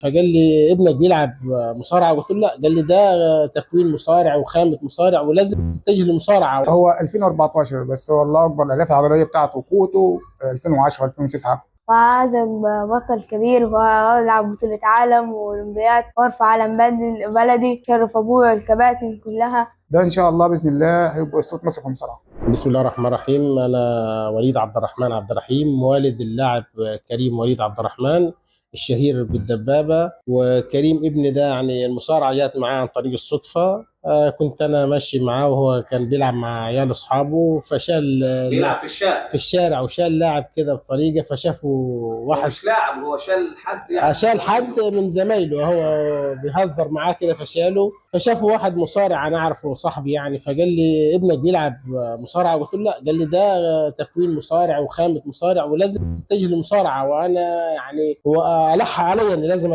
فقال لي ابنك بيلعب مصارعه، قلت له لا. قال لي ده تكوين مصارع وخامه مصارع ولازم تتجه لمصارعه. هو 2014 بس، هو الله اكبر الاهداف العضليه بتاعته قوته 2010 2009. وعايز أبقى بطل كبير وألعب بطولة عالم وأولمبياد وأرفع علم بلدي، شرف أبويا والكباتن كلها. ده ان شاء الله باذن الله هيبقى اسطوره مصر في المصارعه. بسم الله الرحمن الرحيم. انا وليد عبد الرحمن عبد الرحيم، والد اللاعب كريم وليد عبد الرحمن الشهير بالدبابه. وكريم ابني ده يعني المصارعه جات معاه عن طريق الصدفه. كنت انا ماشي معاه وهو كان بيلعب مع عيال اصحابه، فشال بيلعب في الشارع. في الشارع، وشال لاعب كده بطريقه، فشافه هو واحد. مش لاعب، هو شال حد يعني. شال حد من زمايله، هو بيهزر معاه كده فشاله. فشافه واحد مصارع انا اعرفه صاحبي يعني، فقال لي ابنك بيلعب مصارعه، قلت له لا. قال لي ده تكوين مصارع وخامه مصارع ولازم تتجه لمصارعه. وانا يعني هو الح عليا ان لازم